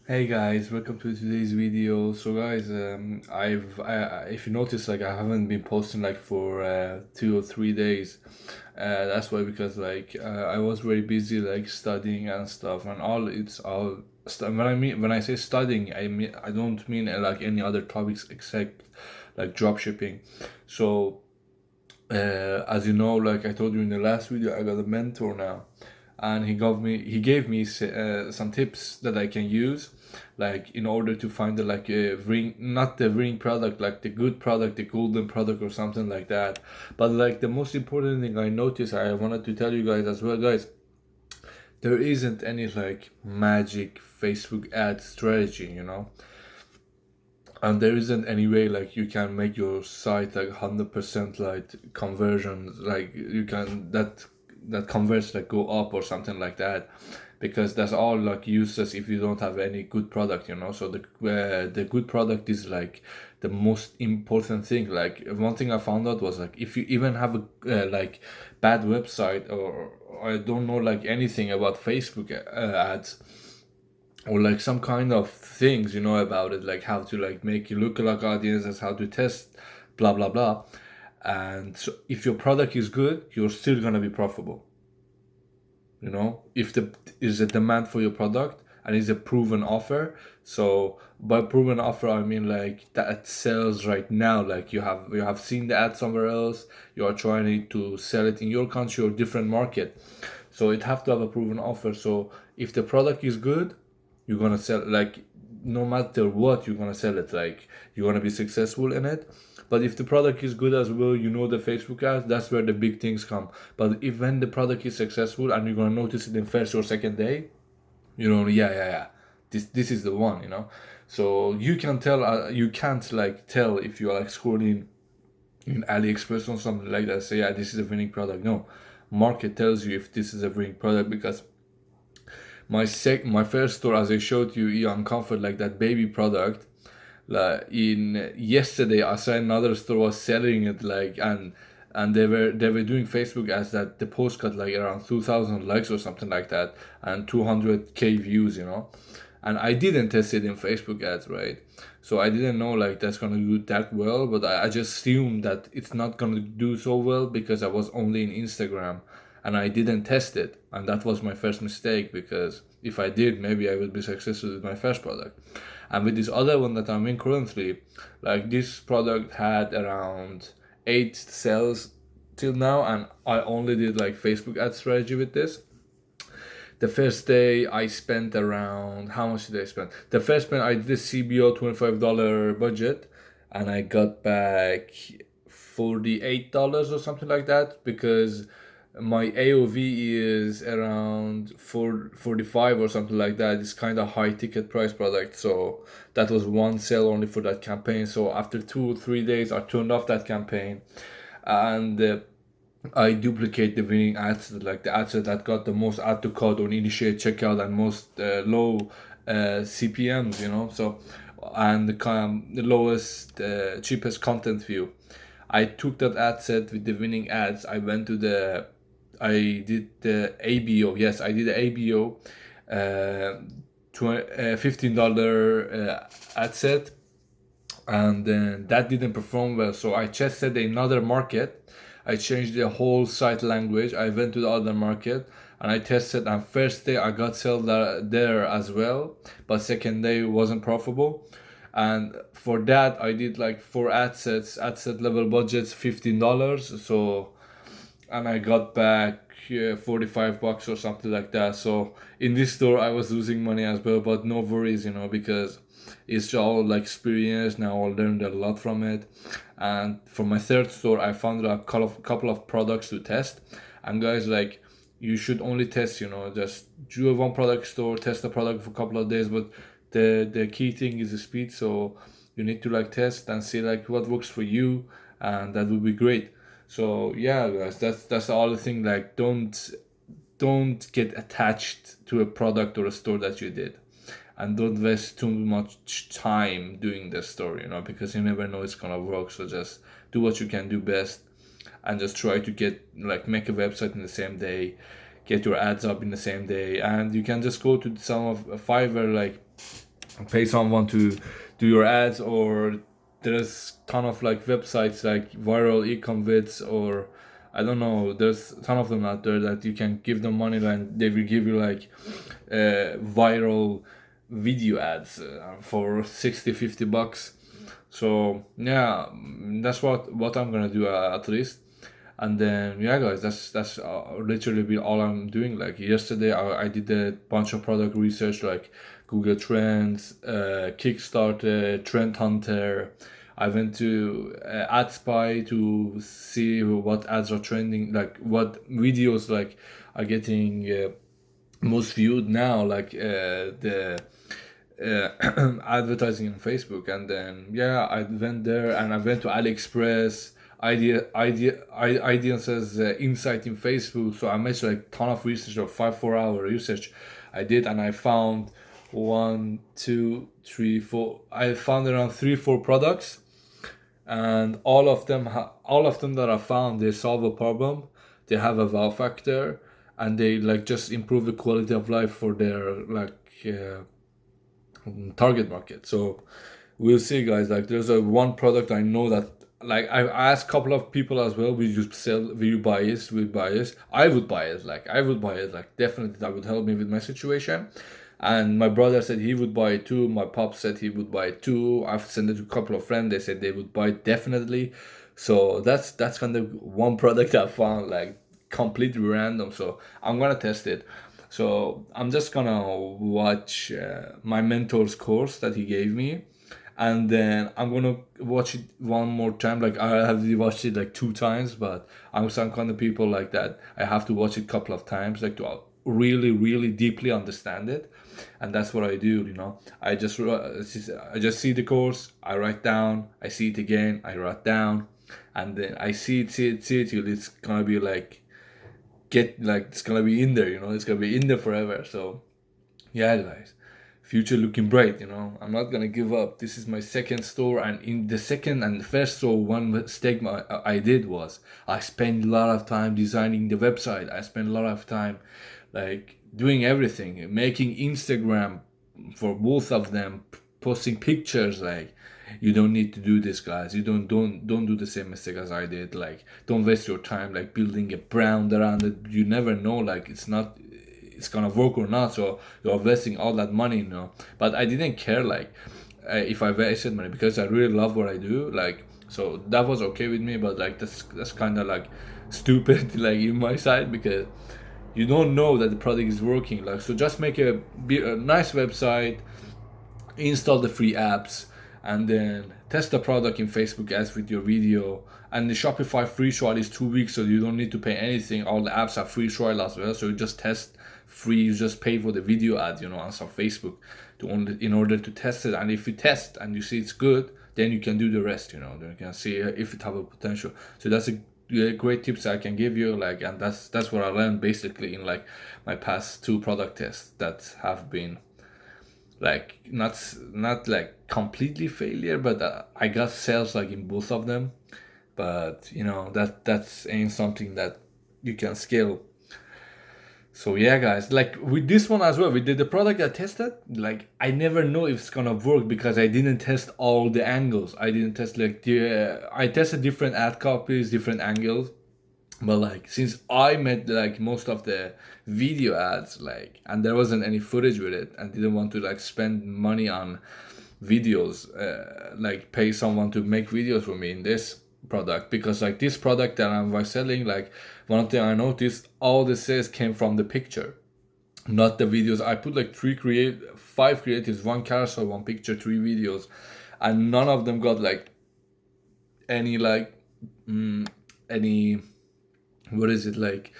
Hey guys, welcome to today's video. So guys, if you notice, like I haven't been posting like for 2 or 3 days. That's why because I was very busy like studying and stuff and all. It's all when I say studying, I don't mean like any other topics except like drop shipping. So as you know, like I told you in the last video, I got a mentor now, and he gave me some tips that I can use, like in order to find the like a ring, not the ring product, like the good product, the golden product or something like that. But like the most important thing I noticed, I wanted to tell you guys as well, guys. There isn't any like magic Facebook ad strategy, and there isn't any way like you can make your site like 100% like conversions, like you can that converts like go up or something like that, because that's all like useless if you don't have any good product, so the good product is like the most important thing. Like one thing I found out was like if you even have a like bad website, or I don't know like anything about Facebook ads, or like some kind of things about it, like how to like make you look like audiences, how to test, blah blah blah. And so if your product is good, you're still gonna be profitable. If the is a demand for your product and is a proven offer. So by proven offer I mean like that sells right now, like you have seen the ad somewhere else, you are trying to sell it in your country or different market. So it have to have a proven offer. So if the product is good, you're gonna sell, like no matter what you're gonna sell it, like you're gonna be successful in it. But if the product is good as well, the Facebook ads, that's where the big things come. But if when the product is successful and you're gonna notice it in first or second day, yeah, yeah, yeah, this is the one. So you can't like tell if you're like scrolling in AliExpress or something like that, say, yeah, this is a winning product. No, market tells you if this is a winning product, because my first store, as I showed you, Eon Comfort, like that baby product, like in yesterday I saw another store was selling it, like, and they were doing Facebook ads that the post got like around 2,000 likes or something like that, and 200K views, and I didn't test it in Facebook ads, right? So I didn't know like that's gonna do that well, but I just assumed that it's not gonna do so well because I was only in Instagram and I didn't test it, and that was my first mistake, because if I did, maybe I would be successful with my first product. And with this other one that I'm in currently, like this product had around 8 sales till now, and I only did like Facebook ad strategy with this. The first day I spent around, how much did I spend? The first spend I did a CBO $25 budget, and I got back $48 or something like that, because my AOV is around 45 or something like that. It's kind of high ticket price product, so that was one sale only for that campaign. So after 2 or 3 days, I turned off that campaign, and I duplicate the winning ads, like the ads that got the most add to cart or initiate checkout and most low CPMs, So, and the lowest, cheapest content view. I took that ad set with the winning ads. I did the ABO. Yes, I did the ABO, $15 ad set, and then that didn't perform well. So I tested another market. I changed the whole site language. I went to the other market and I tested. And first day I got sell there as well, but second day wasn't profitable. And for that I did like four ad sets. Ad set level budgets $15. So, and I got back $45 or something like that. So in this store I was losing money as well, but no worries, because it's all like experience. Now I learned a lot from it. And for my third store, I found a couple of products to test. And guys, like, you should only test, just do a one product store, test the product for a couple of days. But the key thing is the speed. So you need to like test and see like what works for you, and that would be great. So yeah, guys, that's all the thing. Like, don't get attached to a product or a store that you did, and don't waste too much time doing the store, because you never know it's gonna work. So just do what you can do best, and just try to make a website in the same day, get your ads up in the same day. And you can just go to some of Fiverr, like pay someone to do your ads, or there's ton of like websites like viral ecom vids, or I don't know, there's a ton of them out there that you can give them money and they will give you like viral video ads for 60-50 bucks. So yeah, that's what I'm gonna do at least. And then yeah, guys, that's literally be all I'm doing. Like yesterday I did a bunch of product research, like Google Trends, Kickstarter, Trend Hunter. I went to AdSpy to see what ads are trending, like what videos like are getting most viewed now, like the advertising on Facebook. And then yeah, I went there and I went to AliExpress. Idea says insight in Facebook. So I made like ton of research, of 5-4 hour research I did, and I found one, two, three, four. I found around 3-4 products, and all of them that I found, they solve a problem, they have a wow factor, and they like just improve the quality of life for their like target market. So we'll see, guys. Like there's a one product I know that, like I asked a couple of people as well, will you buy this, I would buy it, like I would buy it, like definitely that would help me with my situation. And my brother said he would buy it too, my pop said he would buy it too, I've sent it to a couple of friends, they said they would buy it definitely. So that's kind of one product I found like completely random, so I'm gonna test it. So I'm just gonna watch my mentor's course that he gave me, and then I'm gonna watch it one more time. Like I have watched it like 2 times, but I'm some kind of people like that. I have to watch it a couple of times, like to really, really deeply understand it, and that's what I do. I just see the course, I write down, I see it again, I write down, and then I see it till it's gonna be like get like it's gonna be in there. It's gonna be in there forever. So yeah, guys, future looking bright. I'm not gonna give up. This is my second store, and in the second and the first store, one mistake I did was I spent a lot of time designing the website. I spent a lot of time like doing everything, making Instagram for both of them, posting pictures. Like you don't need to do this, guys. You don't do the same mistake as I did. Like don't waste your time like building a brand around it. You never know, like it's gonna work or not, so you're wasting all that money. But I didn't care, like if I wasted money, because I really love what I do, like, so that was okay with me. But like that's kind of like stupid like in my side, because you don't know that the product is working. Like, so just make a nice website, install the free apps, and then test the product in Facebook ads with your video. And the Shopify free trial is 2 weeks, so you don't need to pay anything. All the apps have free trial as well, so you just test free. You just pay for the video ads, on some Facebook in order to test it. And if you test and you see it's good, then you can do the rest. Then you can see if it have a potential. So that's a great tips I can give you. Like, and that's what I learned basically in like my past 2 product tests that have been like not like completely failure, but I got sales like in both of them. But that's ain't something that you can scale. So yeah, guys, like with this one as well, we did the product I tested. Like I never know if it's gonna work because I didn't test all the angles. I didn't test like I tested different ad copies, different angles. But like since I made like most of the video ads, like, and there wasn't any footage with it, and didn't want to like spend money on videos, like pay someone to make videos for me in this product, because like this product that I'm selling, like one thing I noticed, all the sales came from the picture, not the videos. I put like 5 creatives, one carousel, one picture, 3 videos, and none of them got like any like any, what is it, like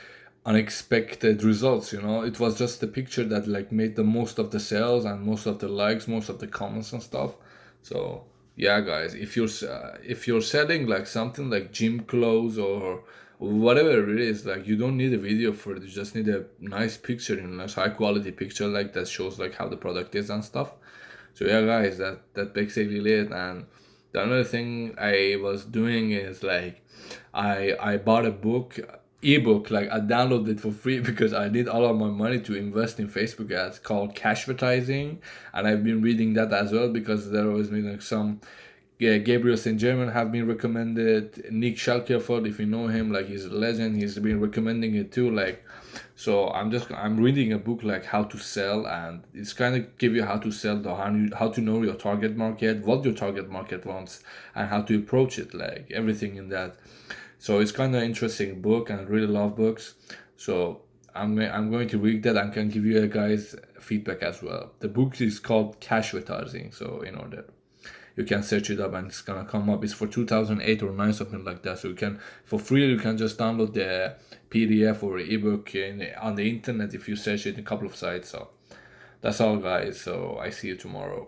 unexpected results. It was just the picture that like made the most of the sales and most of the likes, most of the comments and stuff. So yeah, guys, if you're selling like something like gym clothes or whatever it is, like you don't need a video for it. You just need a nice picture, a nice high quality picture like that shows like how the product is and stuff. So yeah, guys, that basically it. And the another thing I was doing is like I bought a book ebook. Like I downloaded it for free because I need all of my money to invest in Facebook ads called cash advertising, and I've been reading that as well because there was been like some. Yeah, Gabriel St. German have been recommended. Nick Shalkerford, if you know him, like he's a legend. He's been recommending it too. Like, so I'm reading a book like how to sell, and it's kind of give you how to sell, the how to know your target market, what your target market wants, and how to approach it. Like everything in that. So it's kind of interesting book, and I really love books. So I'm going to read that and can give you guys feedback as well. The book is called Cash Advertising. So that you can search it up and it's gonna come up. It's for 2008 or 9, something like that. So you can, for free, you can just download the PDF or ebook on the internet if you search it in a couple of sites. So that's all, guys. So I see you tomorrow.